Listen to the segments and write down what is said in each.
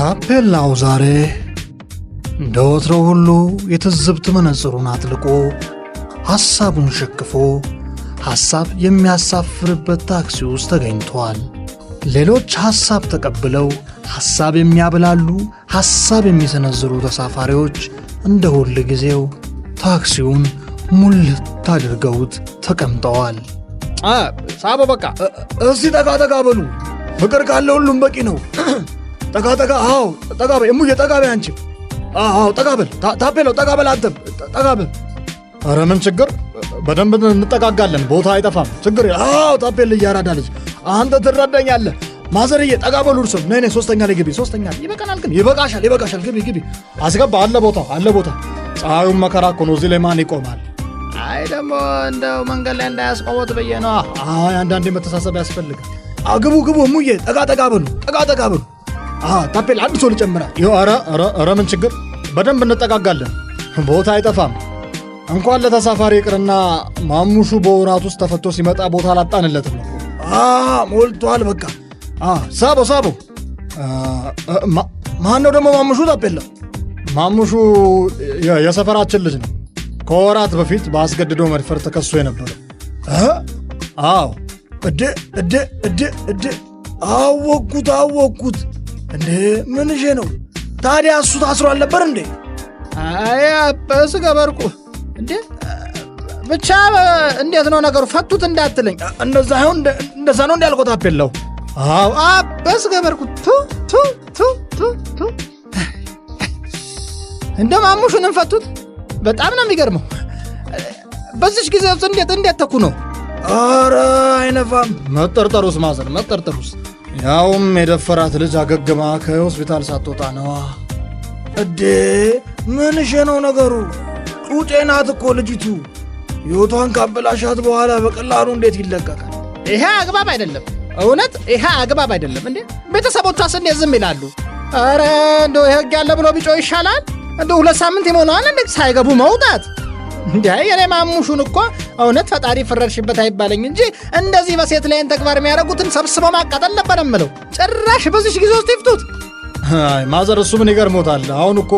ታፔላው ዛሬ እንደ ወትሮው ሁሉ የትዝብት መነጽሩን አጥልቆ ሐሳቡን ሸክፎ ሐሳብ የሚያሳፍርበት ታክሲ ውስጥ ተገኝቷል። ሌሎች ሐሳብ ተቀብለው ሐሳብ የሚያብላሉ ሐሳብ የሚሰነዝሩ ተሳፋሪዎች እንደ ሁል ጊዜው ታክሲውን ሙልት አድርገውት ተቀምጠዋል። ሳቦ በቃ እስቲ ጠጋ በሉ፣ ፍቅር ካለ ሁሉም በቂ ነው። ጠጋ አዎ ጠጋ በል እሙዬ፣ ጠጋ በል አንቺ። አዎ ጠጋ በል ታፔላው፣ ጠጋ በል አንተም ጠጋ በል። ኧረ ምን ችግር፣ በደንብ እንጠጋጋለን፣ ቦታ አይጠፋም፣ ችግር። አዎ ታፔላ እያራዳለች፣ አንተ ትረዳኛለህ። ማዘርዬ ጠጋ በሉ እርሶም። ነይ ሶስተኛ ላይ ግቢ፣ ሶስተኛ ላይ ይበቃናል። ግን ይበቃሻል፣ ግቢ አስገባ። አለ ቦታ። ፀሐዩን መከራ እኮ ነው፣ እዚህ ላይ ማን ይቆማል? አይ ደግሞ እንደው መንገድ ላይ እንዳያስቆሙት ብዬ ነው። አይ አንዳንዴ መተሳሰብ ያስፈልጋል። ግቡ እሙዬ፣ ጠጋ በሉ። ታፔላ አንድ ሰው ልጨምራ። ኧረ ምን ችግር፣ በደንብ እንጠጋጋለን፣ ቦታ አይጠፋም። እንኳን ለተሳፋሪ ይቅርና ማሙሹ በወራት ውስጥ ተፈቶ ሲመጣ ቦታ አላጣንለትም። ሞልቷል በቃ። ሳቦ ማን ነው ደግሞ ማሙሹ? ታፔላ ማሙሹ የሰፈራችን ልጅ ነው። ከወራት በፊት በአስገድዶ መድፈር ተከሶ የነበረው። አዎ እዴ አወቅኩት። እንዴ ምንሽ ነው ታዲያ? እሱ ታስሮ አልነበር እንዴ? አይ አበስ ገበርኩ እንዴ። ብቻ እንዴት ነው ነገሩ? ፈቱት እንዳትለኝ። እንደዛ ነው እንዳልኩት ታፔላው። አዎ አበስ ገበርኩ። እንደ ማሙሹንም ፈቱት። በጣም ነው የሚገርመው። በዚች ጊዜ ውስጥ እንዴት ተኩ ነው? ኧረ አይነፋም። መጠርጠሩስ ማዘር፣ መጠርጠሩስ ያውም የደፈራት ልጅ አገግማ ከሆስፒታል ሳትወጣ ነዋ። እዴ ምንሽ ነው ነገሩ? ጩጬ ናት እኮ ልጅቱ። ሕይወቷን ካበላሻት በኋላ በቀላሉ እንዴት ይለቀቃል? ይሄ አግባብ አይደለም፣ እውነት ይሄ አግባብ አይደለም። እንዴ ቤተሰቦቿስ እንዴት ዝም ይላሉ? ኧረ እንደው ሕግ ያለ ብሎ ቢጮህ ይሻላል። እንደው 2 ሳምንት ይሞላዋል እንዴ ሳይገቡ መውጣት። እንዴ የኔ ማሙሹን እኮ እውነት ፈጣሪ ፈረድሽበት አይባለኝ እንጂ እንደዚህ በሴት ላይን ተግባር የሚያደርጉትን ሰብስበው ማቃጠል ነበር የምለው። ጭራሽ በዚህ ጊዜ ውስጥ ይፍቱት። አይ ማዘር፣ እሱ ምን ይገርሞታል? አሁን እኮ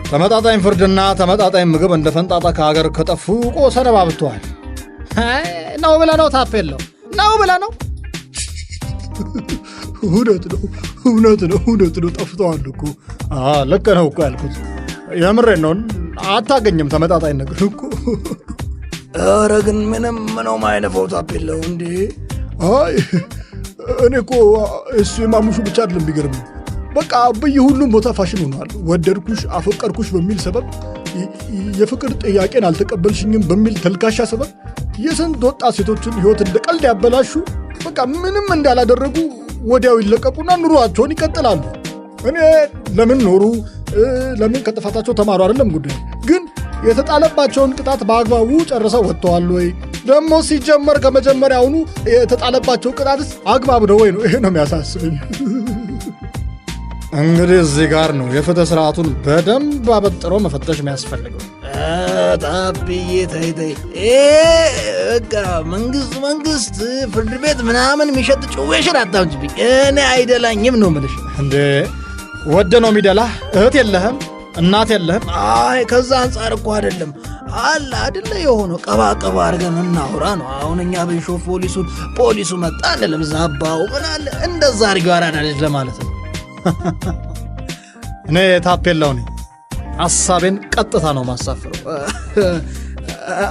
ተመጣጣኝ ፍርድና ተመጣጣኝ ምግብ እንደ ፈንጣጣ ከሀገር ከጠፉ እኮ ሰነባብተዋል። ነው ብለህ ነው ታፔላው? ነው ብለህ ነው? እውነት ነው ጠፍተዋል እኮ። ልክ ነው እኮ ያልኩት፣ የምሬን ነው። አታገኝም ተመጣጣኝ ነገር እኮ። ኧረ ግን ምንም ነው ማይነፈው ታፔላው እንዴ። አይ እኔ እኮ እሱ የማሙሹ ብቻ አይደለም ቢገርም፣ በቃ በየሁሉም ቦታ ፋሽን ሆኗል። ወደድኩሽ አፈቀርኩሽ በሚል ሰበብ፣ የፍቅር ጥያቄን አልተቀበልሽኝም በሚል ተልካሻ ሰበብ የስንት ወጣት ሴቶችን ሕይወት እንደ ቀልድ ያበላሹ። በቃ ምንም እንዳላደረጉ ወዲያው ይለቀቁና ኑሯቸውን ይቀጥላሉ። እኔ ለምን ኖሩ፣ ለምን ከጥፋታቸው ተማሩ አይደለም ጉዳይ፣ ግን የተጣለባቸውን ቅጣት በአግባቡ ጨርሰው ወጥተዋል ወይ? ደግሞ ሲጀመር ከመጀመሪያውኑ የተጣለባቸው ቅጣትስ አግባብ ነው ወይ ነው? ይሄ ነው የሚያሳስበኝ። እንግዲህ እዚህ ጋር ነው የፍትህ ስርዓቱን በደንብ አበጥሮ መፈተሽ የሚያስፈልገው። ታብዬ ተይ፣ በቃ መንግስት ፍርድ ቤት ምናምን የሚሸጥ ጭዌሽን አታምጪብኝ። እኔ አይደላኝም ነው የምልሽ። እንዴ ወደ ነው የሚደላህ? እህት የለህም? እናት የለህም? አይ ከዛ አንጻር እኮ አይደለም አለ አይደለ የሆነው ቀባ አድርገን እናውራ ነው። አሁን እኛ ብንሾፍ ፖሊሱ መጣ አንልም። ዛባው ምን አለ እንደዛ አድርገው አራዳለች ለማለት ነው። እኔ ታፔላው ነኝ። ሐሳቤን ቀጥታ ነው ማሳፍረው።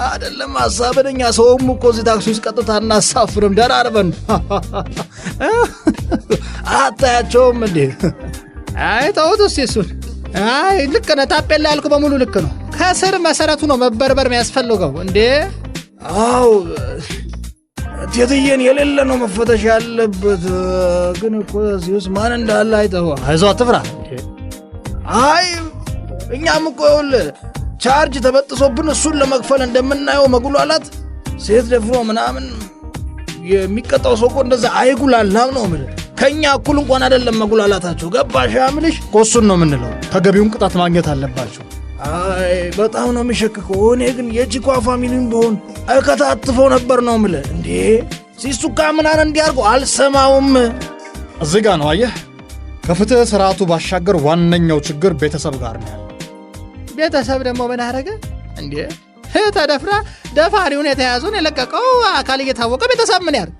አይደለም ሐሳብኛ ሰውም እኮ እዚህ ታክሲ ውስጥ ቀጥታ እናሳፍርም። ደራርበን አታያቸውም እንዴ? አይ ተውት እስኪ እሱን። አይ ልክ ነህ ታፔላ ያልኩ በሙሉ ልክ ነው። ከስር መሰረቱ ነው መበርበር የሚያስፈልገው እንዴ። አዎ ቴትዬን የሌለ ነው መፈተሽ ያለበት። ግን እኮ እዚህ ውስጥ ማን እንዳለ አይተኸው። አይዞህ አትፍራ። አይ እኛም እኮ ይኸውልህ ቻርጅ ተበጥሶብን እሱን ለመክፈል እንደምናየው መጉላላት፣ ሴት ደፍሮ ምናምን የሚቀጣው ሰው እኮ እንደዛ አይጉላላም ነው የምልህ። ከእኛ እኩል እንኳን አይደለም መጉላላታቸው። ገባሽ የምልሽ? እሱን ነው የምንለው። ተገቢውን ቅጣት ማግኘት አለባቸው። አይ በጣም ነው የሚሸክከው። እኔ ግን የቺኳ ፋሚሊን በሆን አይከታትፈው ነበር ነው የምልህ። እንዴ ሲሱካ ምናን እንዲያርጉ አልሰማውም። እዚህ ጋ ነው አየህ ከፍትህ ስርዓቱ ባሻገር ዋነኛው ችግር ቤተሰብ ጋር ነው ያለው። ቤተሰብ ደግሞ ምን አደረገ እንዴ? ተደፍራ ደፋሪውን የተያዘውን የለቀቀው አካል እየታወቀ ቤተሰብ ምን ያርግ?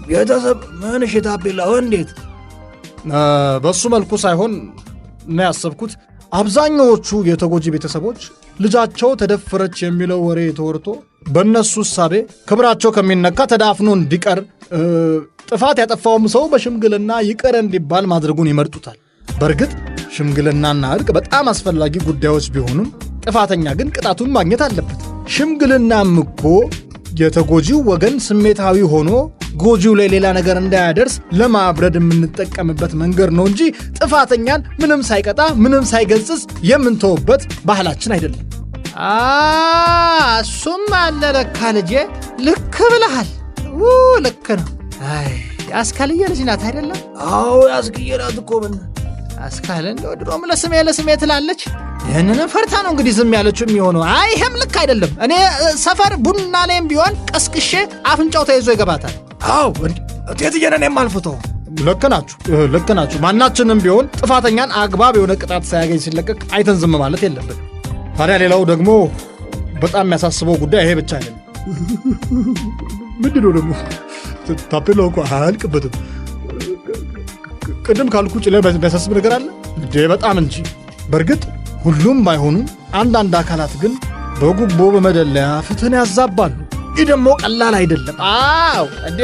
ቤተሰብ ምን ሽታብላው እንዴት? በሱ መልኩ ሳይሆን ነው ያሰብኩት። አብዛኛዎቹ የተጎጂ ቤተሰቦች ልጃቸው ተደፈረች የሚለው ወሬ ተወርቶ በእነሱ እሳቤ ክብራቸው ከሚነካ ተዳፍኖ እንዲቀር፣ ጥፋት ያጠፋውም ሰው በሽምግልና ይቅር እንዲባል ማድረጉን ይመርጡታል። በእርግጥ ሽምግልናና እርቅ በጣም አስፈላጊ ጉዳዮች ቢሆኑም ጥፋተኛ ግን ቅጣቱን ማግኘት አለበት። ሽምግልናም እኮ የተጎጂው ወገን ስሜታዊ ሆኖ ጎጂው ላይ ሌላ ነገር እንዳያደርስ ለማብረድ የምንጠቀምበት መንገድ ነው እንጂ ጥፋተኛን ምንም ሳይቀጣ ምንም ሳይገጽጽ የምንተውበት ባህላችን አይደለም። እሱም አለ ለካ ልጄ፣ ልክ ብለሃል። ልክ ነው። ያስካልዬ ልጅ ናት አይደለም? አዎ ያስክዬ ናት እኮ። ምን አስካል እንደው ድሮም ለስሜ ትላለች። ይህንንም ፈርታ ነው እንግዲህ ዝም ያለችው የሚሆነው። ይሄም ልክ አይደለም። እኔ ሰፈር ቡና ላይም ቢሆን ቀስቅሼ አፍንጫው ተይዞ ይገባታል። አዎ እቴትዬ ነን የማልፍተው። ልክ ናችሁ። ማናችንም ቢሆን ጥፋተኛን አግባብ የሆነ ቅጣት ሳያገኝ ሲለቀቅ አይተን ዝም ማለት የለብን። ታዲያ ሌላው ደግሞ በጣም የሚያሳስበው ጉዳይ ይሄ ብቻ አይደለም። ምንድነው ደግሞ? ታፔላው እኮ አያልቅበትም። ቅድም ካልኩ ውጭ ላይ የሚያሳስብ ነገር አለ እንዴ? በጣም እንጂ። በእርግጥ ሁሉም ባይሆኑ አንዳንድ አካላት ግን በጉቦ በመደለያ ፍትህን ያዛባሉ። ይህ ደግሞ ቀላል አይደለም። እንዴ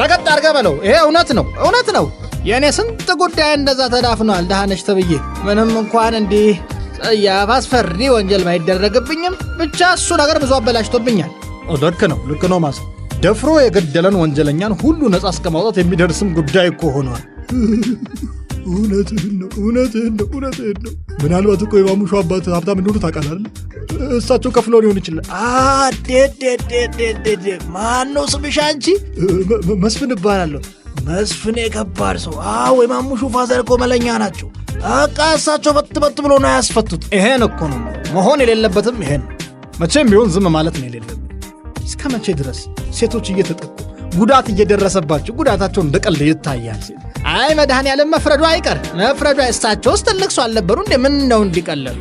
ረገጥ አድርገህ በለው። ይሄ እውነት ነው። የእኔ ስንት ጉዳይ እንደዛ ተዳፍኗል። ደሃነሽ ተብዬ ምንም እንኳን እንዲህ ጸያፍ አስፈሪ ወንጀል ባይደረግብኝም ብቻ እሱ ነገር ብዙ አበላሽቶብኛል። ልክ ነው ማሰ ደፍሮ የገደለን ወንጀለኛን ሁሉ ነጻ እስከ ማውጣት የሚደርስም ጉዳይ እኮ ሆኗል። እውነትህን ነው። ምናልባት እኮ የማሙሹ አባት ሀብታም እንደሆኑ ታውቃለህ አይደል? እሳቸው ከፍለው ሊሆን ይችላል። ማነው ስምሽ አንቺ? መስፍን እባላለሁ። መስፍን የከባድ ሰው። የማሙሹ ፋዘር እኮ መለኛ ናቸው። እሳቸው በት ብሎ ነው ያስፈቱት። ይሄን እኮ ነው መሆን የሌለበትም። ይሄን መቼም ቢሆን ዝም ማለት ነው የሌለብን። እስከ መቼ ድረስ ሴቶች እየተጠቁ ጉዳት እየደረሰባቸው ጉዳታቸው እንደ ቀልድ ይታያል? መድኃኔዓለም መፍረዱ አይቀር። እሳቸው ውስጥ ትልቅ ሰው አልነበሩ እንዴ? ምን ነው እንዲቀለሉ?